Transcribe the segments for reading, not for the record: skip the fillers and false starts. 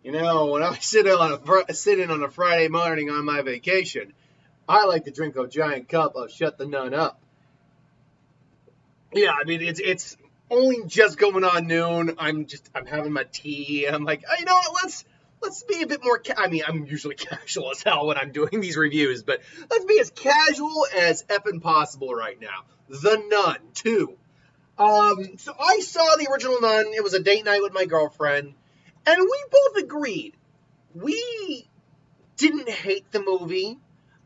When I sit in on a Friday morning on my vacation, I like to drink a giant cup of Shut the Nun Up. Yeah, I mean it's only just going on noon. I'm having my tea, and I'm like, oh, you know what? Let's be a bit more. I mean, I'm usually casual as hell when I'm doing these reviews, but let's be as casual as effing possible right now. The Nun II. So I saw the original Nun. It was a date night with my girlfriend, and we both agreed we didn't hate the movie.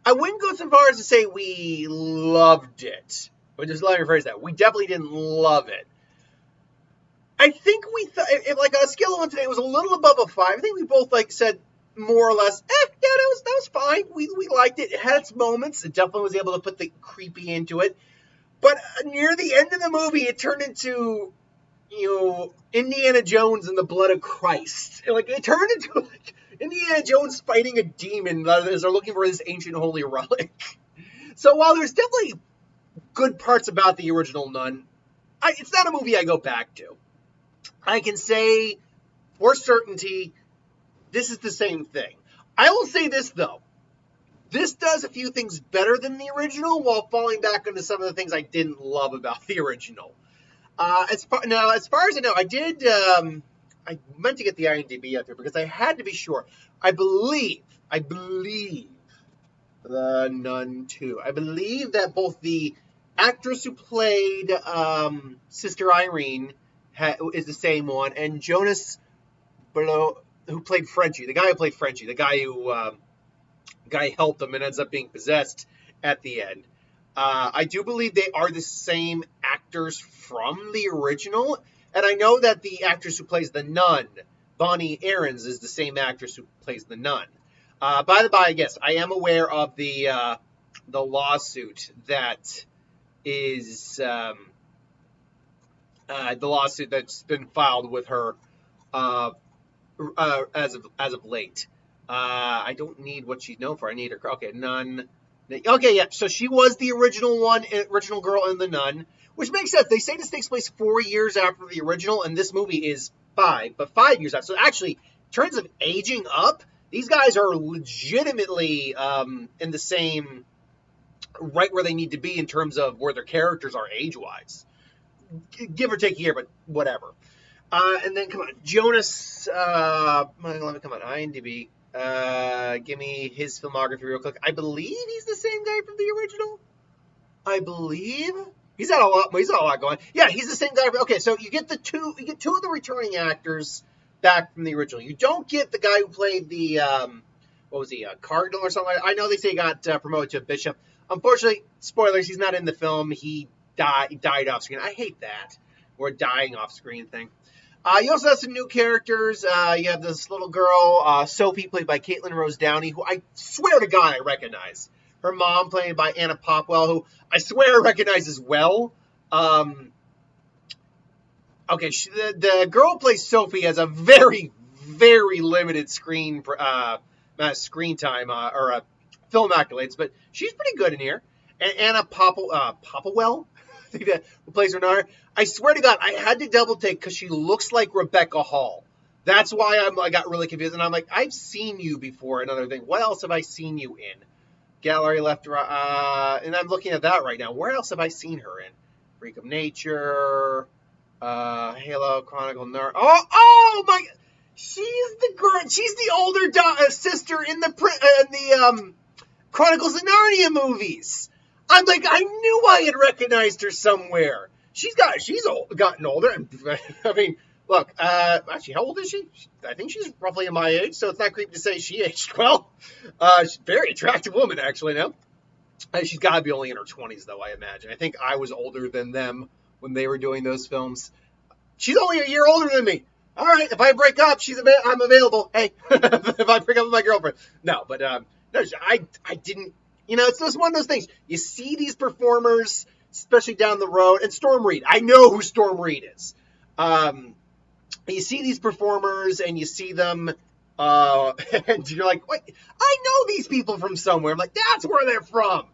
I wouldn't go so far as to say we loved it. But just let me rephrase that. We definitely didn't love it. I think we thought, if like on a scale of 1 to 10, it was a little above a 5. I think we both like said more or less, yeah, that was fine. We liked it. It had its moments. It definitely was able to put the creepy into it. But near the end of the movie, it turned into, Indiana Jones and the Blood of Christ. Like, it turned into, like, Indiana Jones fighting a demon as they're looking for this ancient holy relic. So while there's definitely good parts about the original Nun, it's not a movie I go back to. I can say for certainty, this is the same thing. I will say this, though. This does a few things better than the original while falling back into some of the things I didn't love about the original. As far as I know, I meant to get the IMDb out there because I had to be sure. I believe the Nun II. I believe that both the actress who played Sister Irene is the same one, and Jonas who played Frenchie, the guy who played Frenchie, the guy who helped him and ends up being possessed at the end. I do believe they are the same actors from the original, and I know that the actress who plays the nun, Bonnie Aarons, is the same actress who plays the nun. By the by, yes, I am aware of the lawsuit that is the lawsuit that's been filed with her as of late. I don't need what she's known for. I need her. Okay, Nun. Okay, yeah. So she was the original girl in the Nun, which makes sense. They say this takes place 4 years after the original, and this movie is 5, but 5 years after. So actually, in terms of aging up, these guys are legitimately in the same, right where they need to be in terms of where their characters are age-wise. Give or take a year, but whatever. And then, come on, Jonas, come on, IMDb. Give me his filmography real quick. I believe he's the same guy from the original. I believe he's got a lot going. Yeah, he's the same guy. Okay, so you get two of the returning actors back from the original. You don't get the guy who played the cardinal or something. I know they say he got promoted to a bishop. Unfortunately, spoilers, he's not in the film. He died off screen. I hate that. Or dying off screen thing. You also have some new characters. You have this little girl, Sophie, played by Caitlin Rose Downey, who I swear to God I recognize. Her mom, played by Anna Popwell, who I swear I recognize as well. Okay, the girl who plays Sophie has a very, very limited screen time or film accolades, but she's pretty good in here. And Anna Popwell, who plays Renard. I swear to God, I had to double take because she looks like Rebecca Hall. That's why I got really confused. And I'm like, I've seen you before. Another thing. What else have I seen you in? Gallery left, and I'm looking at that right now. Where else have I seen her in? Freak of Nature, Halo, Chronicle, Nerd. Oh my! She's the girl. She's the older sister in the Chronicles of Narnia movies. I'm like, I knew I had recognized her somewhere. She's gotten older. I mean, look, actually, how old is she? I think she's roughly in my age, so it's not creepy to say she aged well. She's a very attractive woman, actually, now. She's got to be only in her 20s, though, I imagine. I think I was older than them when they were doing those films. She's only a year older than me. All right, if I break up, I'm available. Hey, if I break up with my girlfriend. No, but no, I didn't. It's just one of those things. You see these performers, especially down the road, and Storm Reed. I know who Storm Reed is. You see these performers, and you see them, and you're like, wait, I know these people from somewhere. I'm like, that's where they're from.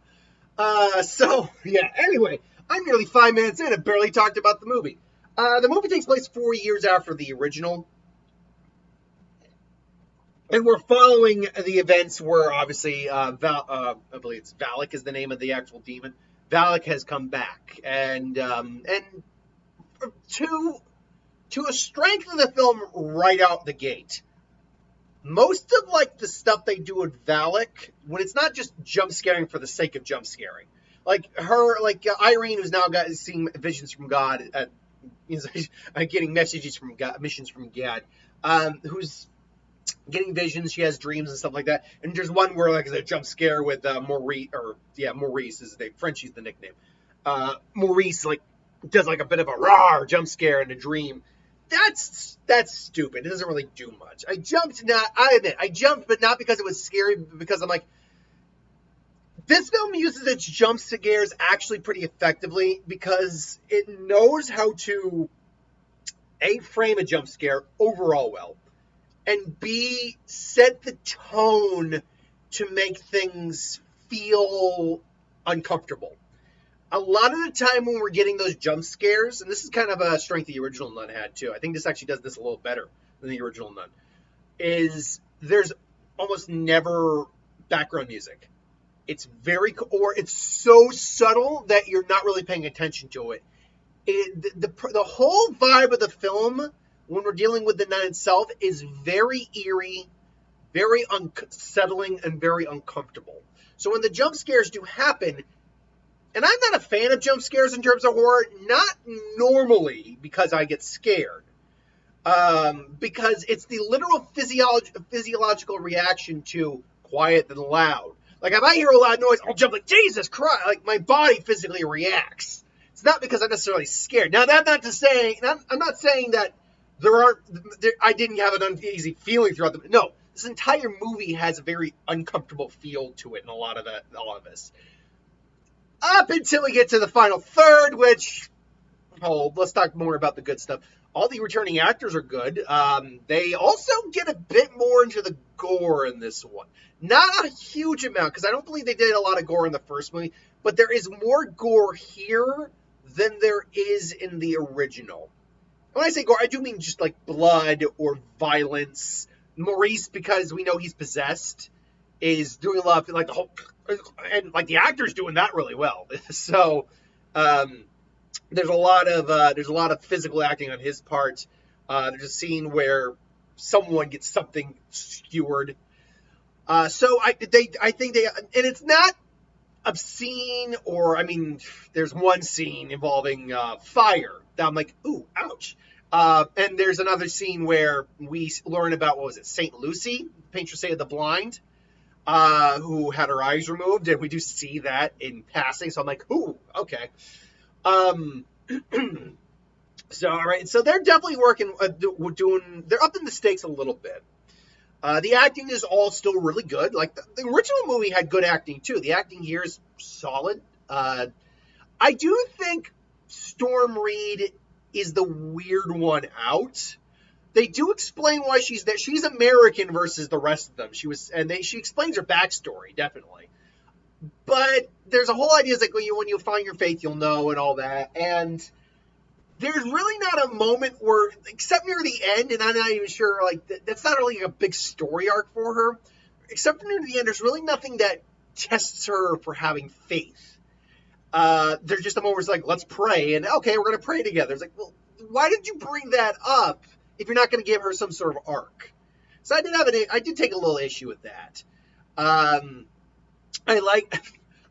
So, yeah, anyway, I'm nearly 5 minutes in and barely talked about the movie. The movie takes place 4 years after the original. And we're following the events where obviously I believe it's Valak is the name of the actual demon. Valak has come back, and to a strength of the film right out the gate. Most of like the stuff they do with Valak, when it's not just jump scaring for the sake of jump scaring, like her, like Irene, who's now seeing visions from God, getting messages from God, missions from God, who's getting visions. She has dreams and stuff like that. And there's one where like there's a jump scare with Maurice is the name. Frenchie's the nickname. Maurice like does like a bit of a rawr jump scare in a dream. That's stupid. It doesn't really do much. I admit I jumped, but not because it was scary, but because I'm like, this film uses its jump scares actually pretty effectively because it knows how to frame a jump scare overall well, and B, set the tone to make things feel uncomfortable. A lot of the time when we're getting those jump scares, and this is kind of a strength the original Nun had too, I think this actually does this a little better than the original Nun, is there's almost never background music. It's it's so subtle that you're not really paying attention to it. The whole vibe of the film, when we're dealing with the Nun itself, is very eerie, very unsettling, and very uncomfortable. So when the jump scares do happen, and I'm not a fan of jump scares in terms of horror, not normally because I get scared, because it's the literal physiological reaction to quiet and loud. Like if I hear a loud noise, I'll jump like Jesus Christ, like my body physically reacts. It's not because I'm necessarily scared. Now that's not to say, I'm not saying that I didn't have an uneasy feeling throughout the. No, this entire movie has a very uncomfortable feel to it in a lot of this. Up until we get to the final third, which, let's talk more about the good stuff. All the returning actors are good. They also get a bit more into the gore in this one. Not a huge amount, because I don't believe they did a lot of gore in the first movie, but there is more gore here than there is in the original. When I say gore, I do mean just like blood or violence. Maurice, because we know he's possessed, is doing a lot of like the whole, and like the actor's doing that really well. So there's a lot of physical acting on his part. There's a scene where someone gets something skewered. So I think they, and it's not obscene, or I mean, there's one scene involving fire that I'm like, ooh, ouch. And there's another scene where we learn about, what was it, Saint Lucy, patron saint of the blind, who had her eyes removed, and we do see that in passing. So I'm like, ooh, okay. So all right, so they're definitely working, they're upping the stakes a little bit. The acting is all still really good. Like the original movie had good acting too. The acting here is solid. I do think Storm Reed is the weird one out. They do explain why she's there. She's American versus the rest of them. She explains her backstory, definitely. But there's a whole idea, is like when you find your faith, you'll know, and all that. And there's really not a moment where, except near the end, and I'm not even sure, like, that's not really a big story arc for her. Except near the end, there's really nothing that tests her for having faith. There's just a moment where it's like, let's pray, and okay, we're going to pray together. It's like, well, why did you bring that up if you're not going to give her some sort of arc? So I did take a little issue with that. I like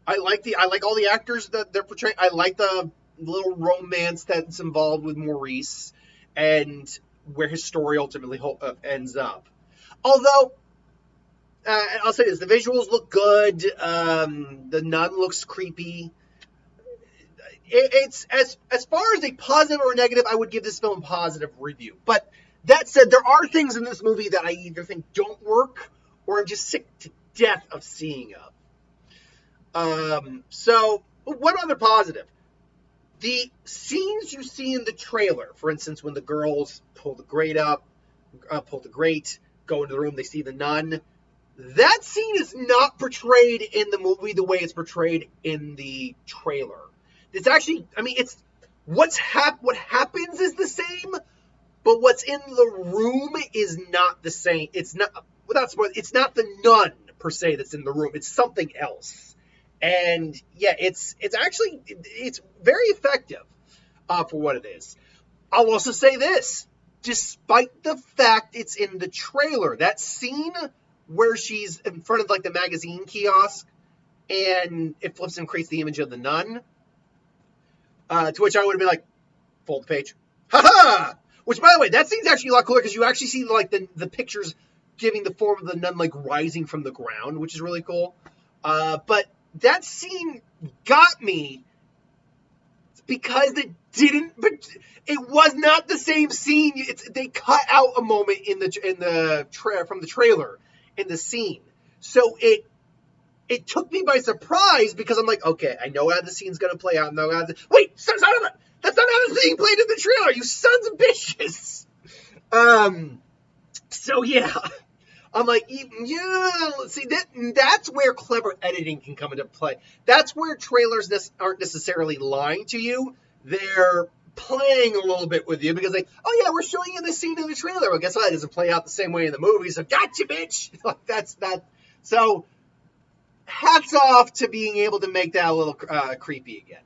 all the actors that they're portraying. I like the little romance that's involved with Maurice and where his story ultimately ends up. Although, I'll say this, the visuals look good. The nun looks creepy. It's as far as a positive or negative, I would give this film a positive review. But that said, there are things in this movie that I either think don't work or I'm just sick to death of seeing them. So, one other positive. The scenes you see in the trailer, for instance, when the girls pull the grate, go into the room, they see the nun, that scene is not portrayed in the movie the way it's portrayed in the trailer. It's actually, I mean, it's what happens is the same, but what's in the room is not the same. It's not. without spoiling, it's not the nun per se that's in the room. It's something else. And yeah, it's very effective for what it is. I'll also say this. Despite the fact it's in the trailer, that scene where she's in front of like the magazine kiosk and it flips and creates the image of the nun, to which I would have been like, fold the page. Ha-ha! Which, by the way, that scene's actually a lot cooler because you actually see like the pictures giving the form of the nun like rising from the ground, which is really cool. But that scene got me because it was not the same scene. They cut out a moment from the trailer in the scene, so it took me by surprise because I'm like, okay, I know how the scene's gonna play out. Wait, son of a, that's not how the scene played in the trailer. You sons of bitches. So yeah. I'm like, yeah, see, that's where clever editing can come into play. That's where trailers aren't necessarily lying to you. They're playing a little bit with you because like, oh yeah, we're showing you this scene in the trailer. Well, guess what? It doesn't play out the same way in the movie, so gotcha, bitch. Like, that's that. So hats off to being able to make that a little creepy again.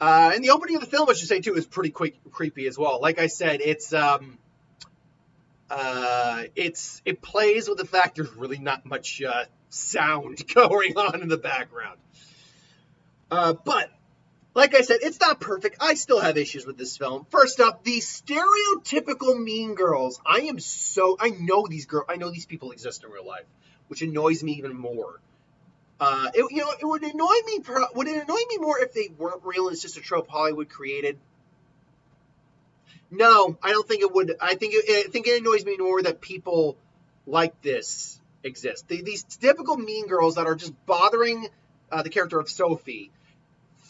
And the opening of the film, I should say, too, is pretty creepy as well. Like I said, it plays with the fact there's really not much sound going on in the background. But like I said, it's not perfect. I still have issues with this film. First up, the stereotypical mean girls. I know these people exist in real life, which annoys me even more. It would annoy me. Would it annoy me more if they weren't real and it's just a trope Hollywood created? No, I don't think it would. I think it annoys me more that people like this exist. These typical mean girls that are just bothering the character of Sophie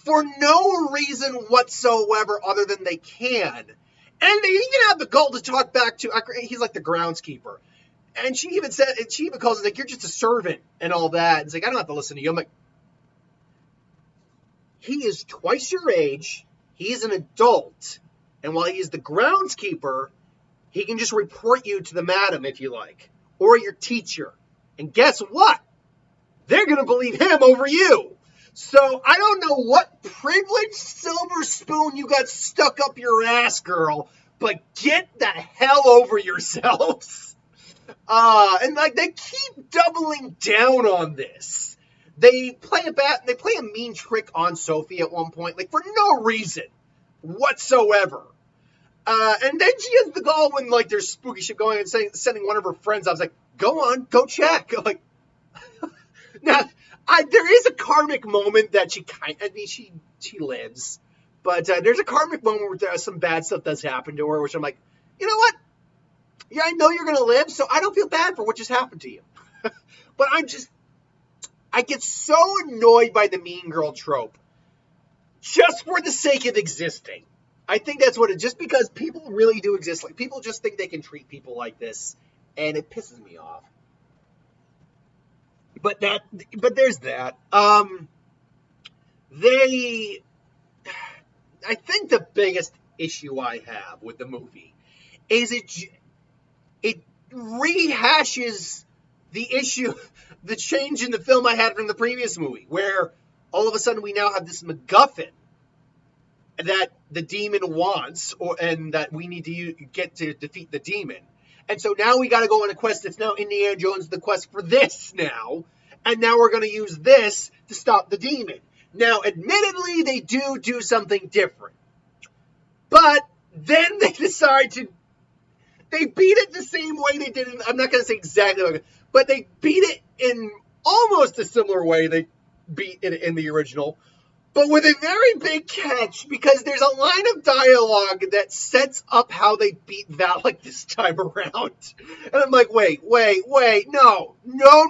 for no reason whatsoever other than they can. And they even have the gall to talk back to, he's like the groundskeeper. And she even calls it like, you're just a servant and all that. It's like, I don't have to listen to you. I'm like, he is twice your age. He's an adult. And while he's the groundskeeper, he can just report you to the madam if you like, or your teacher. And guess what? They're going to believe him over you. So I don't know what privileged silver spoon you got stuck up your ass, girl, but get the hell over yourselves. And like they keep doubling down on this. They play a mean trick on Sophie at one point, like for no reason whatsoever. And then she has the gall when like there's spooky shit going and sending one of her friends. I was like, go on, go check. I'm like, now there is a karmic moment that she lives, but there's a karmic moment where some bad stuff does happen to her, which I'm like, you know what? Yeah, I know you're going to live, so I don't feel bad for what just happened to you. But I get so annoyed by the mean girl trope just for the sake of existing. I think that's what just because people really do exist. Like, people just think they can treat people like this, and it pisses me off. But there's that. I think the biggest issue I have with the movie is it rehashes the change in the film I had from the previous movie, where all of a sudden we now have this MacGuffin that the demon wants, and that we need to get to defeat the demon. And so now we got to go on a quest that's now Indiana Jones, the quest for this now. And now we're going to use this to stop the demon. Now, admittedly, they do something different. But then they decide they beat it the same way they did I'm not going to say exactly like it, but they beat it in almost a similar way they beat it in the original. But with a very big catch, because there's a line of dialogue that sets up how they beat Valak this time around. And I'm like, wait, no. No.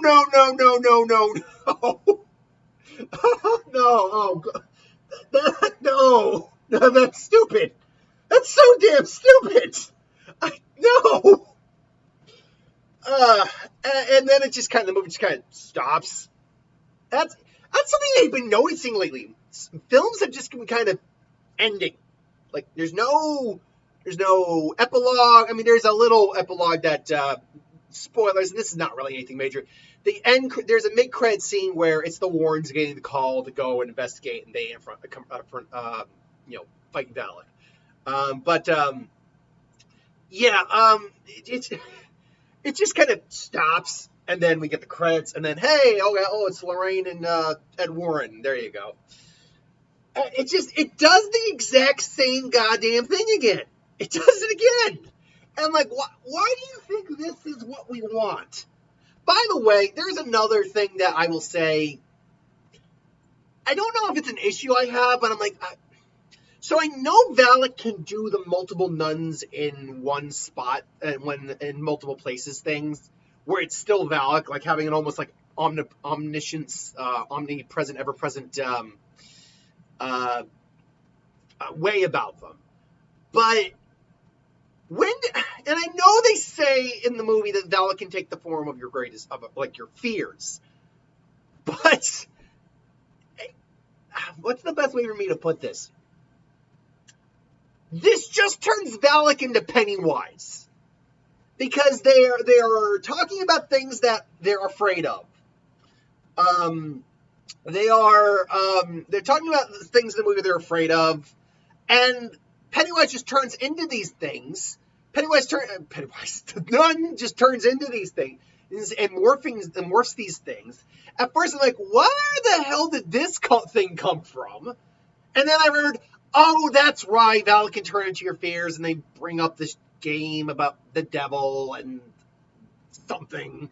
No, no, that's stupid. That's so damn stupid. No. And then the movie just kind of stops. That's something I've been noticing lately. Films have just been kind of ending. Like, there's no epilogue. I mean, there's a little epilogue that spoilers, and this is not really anything major. There's a mid-credit scene where it's the Warrens getting the call to go and investigate, and they fight Valak. It just kind of stops, and then we get the credits, and then hey, it's Lorraine and Ed Warren. There you go. It does the exact same goddamn thing again. It does it again. And I'm like, why do you think this is what we want? By the way, there's another thing that I will say. I don't know if it's an issue I have, but I'm like, so I know Valak can do the multiple nuns in one spot and when in multiple places things, where it's still Valak, like having an almost like omniscience, omnipresent, ever-present way about them. But and I know they say in the movie that Valak can take the form of your your fears. But what's the best way for me to put this? This just turns Valak into Pennywise. Because they are talking about things that they're afraid of. They're talking about things in the movie they're afraid of, and Pennywise just turns into these things. The nun just turns into these things and morphs these things. At first, I'm like, where the hell did this thing come from? And then I heard, oh, that's right, Valak can turn into your fears, and they bring up this game about the devil and something.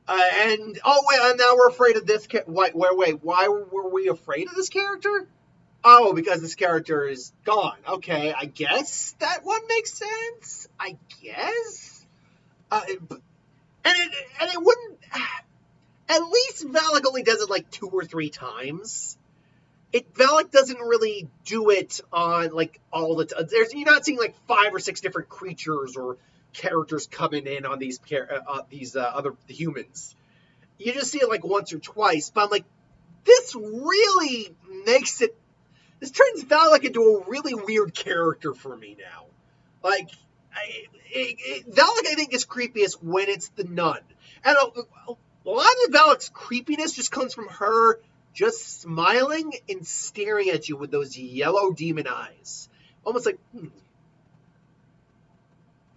And now we're afraid of this. Wait, why were we afraid of this character? Oh, because this character is gone. Okay, I guess that one makes sense. I guess. And it wouldn't. At least Valak only does it like 2 or 3 times. Valak doesn't really do it on like all the time. You're not seeing like 5 or 6 different creatures or characters coming in on these other humans. You just see it like once or twice. But I'm like, this really makes it. This turns Valak into a really weird character for me now. Like, Valak, I think, is creepiest when it's the nun. And a lot of Valak's creepiness just comes from her just smiling and staring at you with those yellow demon eyes. Almost like,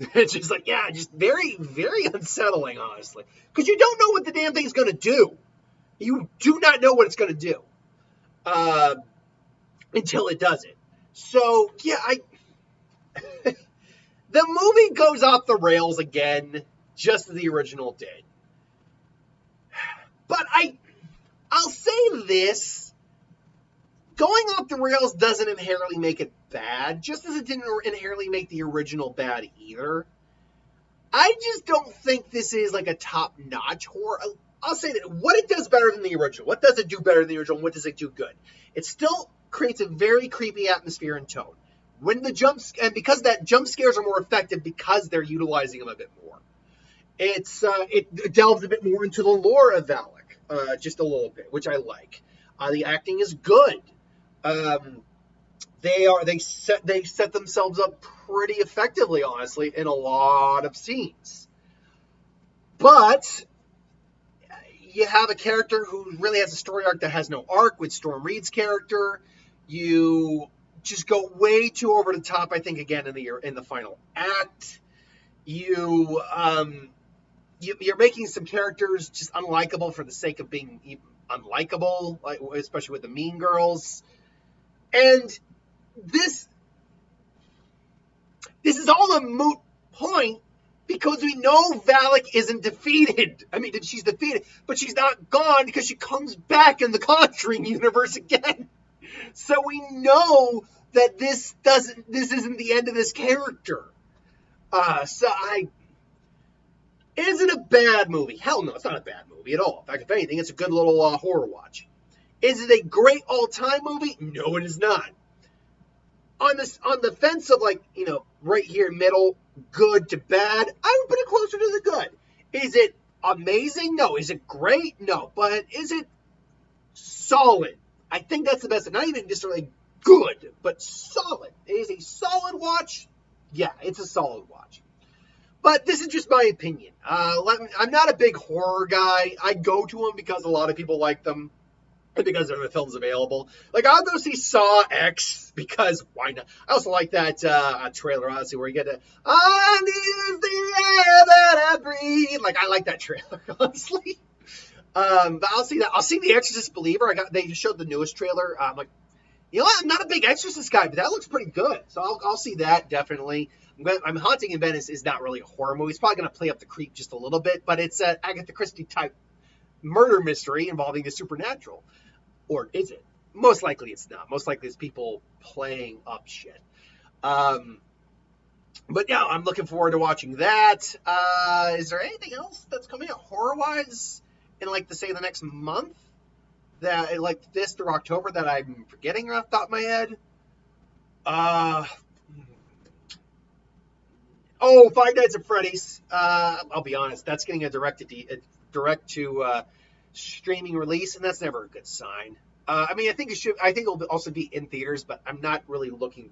It's just like, just very, very unsettling, honestly. Because you don't know what the damn thing's going to do. You do not know what it's going to do. Until it does it. So, the movie goes off the rails again, just as the original did. But I'll say this. Going off the rails doesn't inherently make it bad, just as it didn't inherently make the original bad either. I just don't think this is like a top-notch horror. I'll say that what it does better than the original. What does it do better than the original? What does it do good? It still creates a very creepy atmosphere and tone. And because that jump scares are more effective because they're utilizing them a bit more. It delves a bit more into the lore of Valak, just a little bit, which I like. The acting is good. They set themselves up pretty effectively, honestly, in a lot of scenes. But you have a character who really has a story arc that has no arc with Storm Reed's character. You just go way too over the top, I think, again in the final act. You're making some characters just unlikable for the sake of being unlikable, like especially with the mean girls. And this is all a moot point because we know Valak isn't defeated. I mean, she's defeated, but she's not gone because she comes back in the Conjuring universe again. So we know that this isn't the end of this character. Is it a bad movie? Hell no, it's not a bad movie at all. In fact, if anything, it's a good little horror watch. Is it a great all-time movie? No, it is not. On the fence of right here, middle, good to bad, I would put it closer to the good. Is it amazing? No. Is it great? No. But is it solid? I think that's the best. Not even just really good, but solid. It is a solid watch. Yeah, it's a solid watch. But this is just my opinion. I'm not a big horror guy. I go to them because a lot of people like them, and because they're the films available. Like, I'll go see Saw X because why not? I also like that trailer, honestly, where you get to, I need the air that I breathe. Like, I like that trailer, honestly. But I'll see that. I'll see The Exorcist Believer. They just showed the newest trailer. I'm like, you know what? I'm not a big Exorcist guy, but that looks pretty good. So I'll see that, definitely. I'm Haunting in Venice is not really a horror movie. It's probably going to play up the creek just a little bit, but it's an Agatha Christie type murder mystery involving the supernatural. Or is it? Most likely it's not. Most likely it's people playing up shit. But yeah, I'm looking forward to watching that. Is there anything else that's coming out horror-wise in, like, the next month? That, like, this through October that I'm forgetting off the top of my head? Five Nights at Freddy's. I'll be honest, that's getting a direct to streaming release, and that's never a good sign. I mean, I think it'll also be in theaters, but I'm not really looking.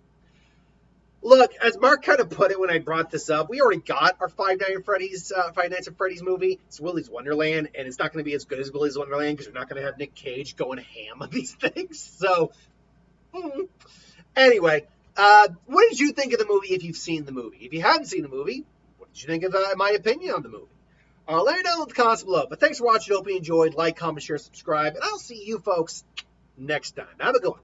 Look, as Mark kind of put it when I brought this up, we already got our Five Nights at Freddy's movie. It's Willy's Wonderland, and it's not going to be as good as Willy's Wonderland because you're not going to have Nick Cage going ham on these things. So, anyway, what did you think of the movie if you've seen the movie? If you haven't seen the movie, what did you think of my opinion on the movie? Let me know in the comments below. But thanks for watching. Hope you enjoyed. Like, comment, share, subscribe. And I'll see you folks next time. Have a good one.